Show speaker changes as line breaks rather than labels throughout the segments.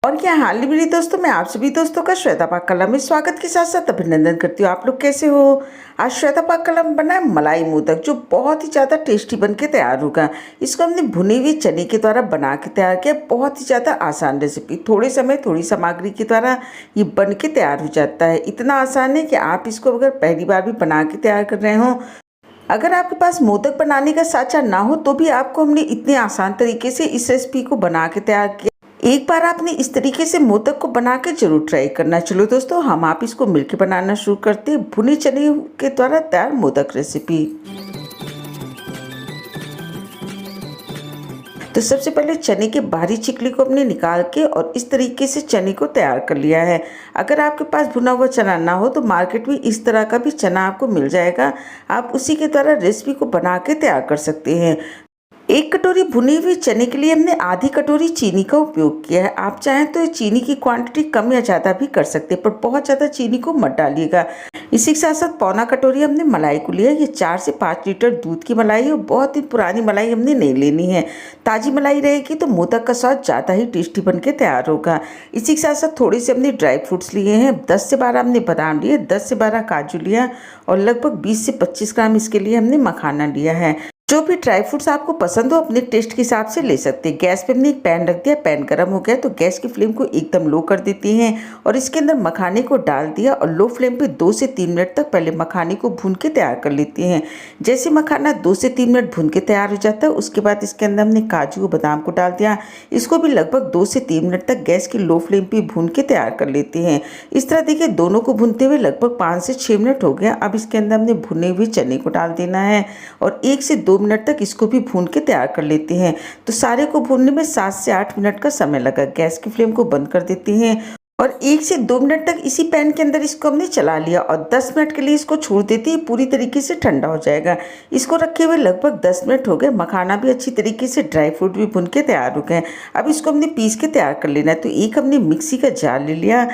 और क्या हाल है मेरे दोस्तों। मैं आप सभी दोस्तों का श्वेता पाक कला में स्वागत के साथ साथ अभिनंदन करती हूँ। आप लोग कैसे हो। आज श्वेता पाक कला में बना है मलाई मोदक, जो बहुत ही ज़्यादा टेस्टी बन के तैयार होगा। इसको हमने भुनी हुई चने के द्वारा बना के तैयार किया। बहुत ही ज़्यादा आसान रेसिपी, थोड़े समय थोड़ी सामग्री के द्वारा ये बन के तैयार हो जाता है। इतना आसान है कि आप इसको अगर पहली बार भी बना के तैयार कर रहे हो, अगर आपके पास मोदक बनाने का साँचा ना हो तो भी आपको हमने इतने आसान तरीके से इस रेसिपी को बना के तैयार किया। एक बार आपने इस तरीके से मोदक को बना के जरूर ट्राई करना। चलो दोस्तों, हम आप इसको मिलकर बनाना शुरू करते हैं। भुने चने के द्वारा तैयार मोदक रेसिपी। तो सबसे पहले चने के बाहरी चिकली को हमने निकाल के और इस तरीके से चने को तैयार कर लिया है। अगर आपके पास भुना हुआ चना ना हो तो मार्केट में इस तरह का भी चना आपको मिल जाएगा। आप उसी के द्वारा रेसिपी को बना के तैयार कर सकते हैं। एक कटोरी भुनी हुई चने के लिए हमने आधी कटोरी चीनी का उपयोग किया है। आप चाहें तो चीनी की क्वांटिटी कम या ज़्यादा भी कर सकते हैं, पर बहुत ज़्यादा चीनी को मत डालिएगा। इसी के साथ साथ पौना कटोरी हमने मलाई को लिया। ये 4 से 5 लीटर दूध की मलाई है और बहुत ही पुरानी मलाई हमने नहीं लेनी है। ताज़ी मलाई रहेगी तो मोदक का स्वाद ज़्यादा ही टेस्टी बन के तैयार होगा। इसी के साथ साथ थोड़े से हमने ड्राई फ्रूट्स लिए हैं। 10 से 12 हमने बादाम लिए, 10 से 12 काजू लिया और लगभग 20 से 25 ग्राम इसके लिए हमने मखाना लिया है। जो भी ड्राई फ्रूट्स आपको पसंद हो अपने टेस्ट के हिसाब से ले सकते हैं। गैस पे हमने एक पैन रख दिया। पैन गर्म हो गया तो गैस की फ्लेम को एकदम लो कर देते हैं और इसके अंदर मखाने को डाल दिया और लो फ्लेम पे 2 से 3 मिनट तक पहले मखाने को भून के तैयार कर लेते हैं। जैसे मखाना 2 से 3 मिनट भून के तैयार हो जाता है, उसके बाद इसके अंदर हमने काजू और बादाम को डाल दिया। इसको भी लगभग 2 से 3 मिनट तक गैस की लो फ्लेम पे भून के तैयार कर लेते हैं। इस तरह देखिए दोनों को भूनते हुए लगभग 5 से 6 मिनट हो गया। अब इसके अंदर हमने भुने हुए चने को डाल देना है और 1 से 2 मिनट तक इसको भी भून के तैयार कर लेते हैं। तो सारे को भूनने में 7 से 8 मिनट का समय लगा। गैस की फ्लेम को बंद कर देते हैं और 1 से 2 मिनट तक इसी पैन के अंदर इसको हमने चला लिया और 10 मिनट के लिए इसको छोड़ देते हैं। पूरी तरीके से ठंडा हो जाएगा। इसको रखे हुए लगभग 10 मिनट हो गए। मखाना भी अच्छी तरीके से, ड्राई फ्रूट भी भुन के तैयार हो गए। अब इसको हमने पीस के तैयार कर लेना है। तो एक हमने मिक्सी का जार ले लिया।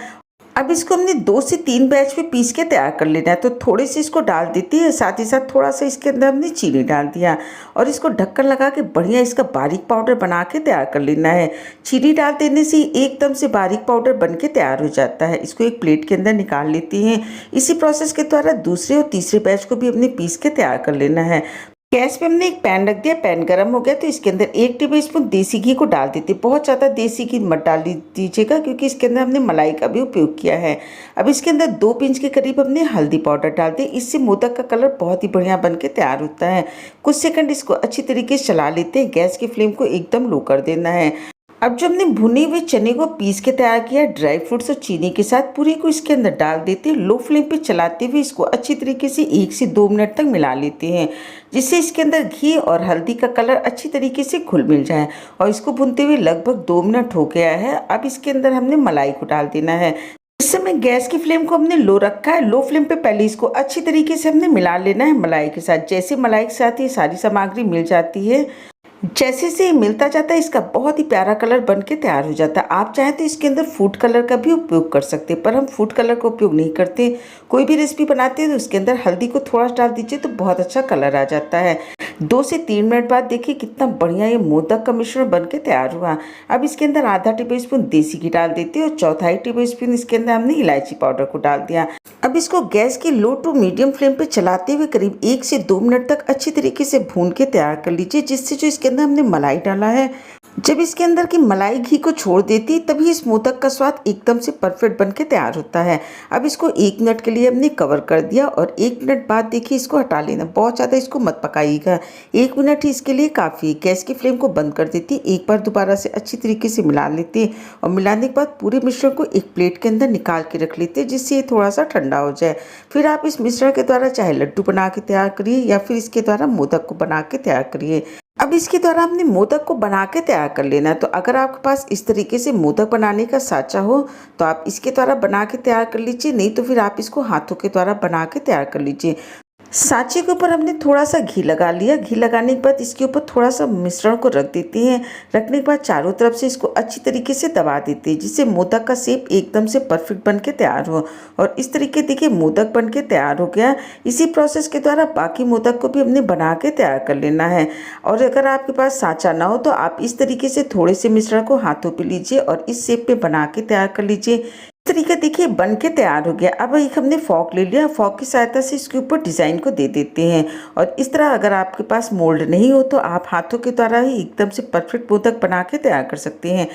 अब इसको हमने 2 से 3 बैच में पीस के तैयार कर लेना है। तो थोड़े से इसको डाल देती है, साथ ही साथ थोड़ा सा इसके अंदर हमने चीनी डाल दिया और इसको ढक्कन लगा के बढ़िया इसका बारीक पाउडर बना के तैयार कर लेना है। चीनी डाल देने से एकदम से बारीक पाउडर बन के तैयार हो जाता है। इसको एक प्लेट के अंदर निकाल लेती हैं। इसी प्रोसेस के द्वारा दूसरे और तीसरे बैच को भी हमने पीस के तैयार कर लेना है। गैस पे हमने एक पैन रख दिया। पैन गर्म हो गया तो इसके अंदर 1 टेबलस्पून देसी घी को डाल देते। बहुत ज़्यादा देसी घी मत डाल दीजिएगा क्योंकि इसके अंदर हमने मलाई का भी उपयोग किया है। अब इसके अंदर 2 पिंच के करीब हमने हल्दी पाउडर डाल दिया। इससे मोदक का कलर बहुत ही बढ़िया बन के तैयार होता है। कुछ सेकंड इसको अच्छी तरीके से चला लेते हैं। गैस की फ्लेम को एकदम लो कर देना है। अब जो हमने भुने हुए चने को पीस के तैयार किया, ड्राई फ्रूट्स और चीनी के साथ पूरी को इसके अंदर डाल देते हैं। लो फ्लेम पे चलाते हुए इसको अच्छी तरीके से 1 से 2 मिनट तक मिला लेते हैं, जिससे इसके अंदर घी और हल्दी का कलर अच्छी तरीके से घुल मिल जाए। और इसको भुनते हुए लगभग 2 मिनट हो गया है। अब इसके अंदर हमने मलाई को डाल देना है। इस समय गैस की फ्लेम को हमने लो रखा है। लो फ्लेम पे पहले इसको अच्छी तरीके से हमने मिला लेना है मलाई के साथ। जैसे मलाई के साथ ये सारी सामग्री मिल जाती है, जैसे से मिलता जाता है, इसका बहुत ही प्यारा कलर बन के तैयार हो जाता है। आप चाहें तो इसके अंदर फूड कलर का भी उपयोग कर सकते हैं, पर हम फूड कलर का उपयोग नहीं करते। कोई भी रेसिपी बनाते हैं तो उसके अंदर हल्दी को थोड़ा डाल दीजिए तो बहुत अच्छा कलर आ जाता है। 2 से 3 मिनट बाद देखिए कितना बढ़िया ये मोदक का मिश्रण बन के तैयार हुआ। अब इसके अंदर आधा टेबलस्पून देसी घी डाल देते हैं और चौथाई टेबलस्पून इसके अंदर हमने इलायची पाउडर को डाल दिया। अब इसको गैस की लो टू मीडियम फ्लेम पे चलाते हुए करीब 1 से 2 मिनट तक अच्छी तरीके से भून के तैयार कर लीजिए, जिससे जो इसके अंदर हमने मलाई डाला है, जब इसके अंदर की मलाई घी को छोड़ देती है तभी इस मोदक का स्वाद एकदम से परफेक्ट बन के तैयार होता है। अब इसको 1 मिनट के लिए हमने कवर कर दिया और 1 मिनट बाद देखिए इसको हटा लेना। बहुत ज़्यादा इसको मत पकाइएगा, 1 मिनट ही इसके लिए काफ़ी है। गैस की फ्लेम को बंद कर देती, एक बार दोबारा से अच्छी तरीके से मिला लेते और मिलाने के बाद पूरे मिश्रण को एक प्लेट के अंदर निकाल के रख लेते, जिससे ये थोड़ा सा ठंडा हो जाए। फिर आप इस मिश्रण के द्वारा चाहे लड्डू बना के तैयार करिए या फिर इसके द्वारा मोदक को बना के तैयार करिए। अब इसके द्वारा हमने मोदक को बना के तैयार कर लेना है। तो अगर आपके पास इस तरीके से मोदक बनाने का साँचा हो तो आप इसके द्वारा बना के तैयार कर लीजिए, नहीं तो फिर आप इसको हाथों के द्वारा बना के तैयार कर लीजिए। सांचे के ऊपर हमने थोड़ा-सा घी लगा लिया। घी लगाने के बाद इसके ऊपर थोड़ा-सा मिश्रण को रख देते हैं। रखने के बाद चारों तरफ से इसको अच्छी तरीके से दबा देते हैं, जिससे मोदक का शेप एकदम से परफेक्ट बन के तैयार हो। और इस तरीके देखिए मोदक बन के तैयार हो गया। इसी प्रोसेस के द्वारा बाकी मोदक को भी हमने बना के तैयार कर लेना है। और अगर आपके पास सांचा ना हो तो आप इस तरीके से थोड़े से मिश्रण को हाथों पे लीजिए और इस शेप पे बना के तैयार कर लीजिए। तरीका देखिए बन के तैयार हो गया। अब एक हमने फॉक ले लिया। फॉक की सहायता से इसके ऊपर डिज़ाइन को दे देते हैं। और इस तरह अगर आपके पास मोल्ड नहीं हो तो आप हाथों के द्वारा ही एकदम से परफेक्ट मोदक बना के तैयार कर सकते हैं।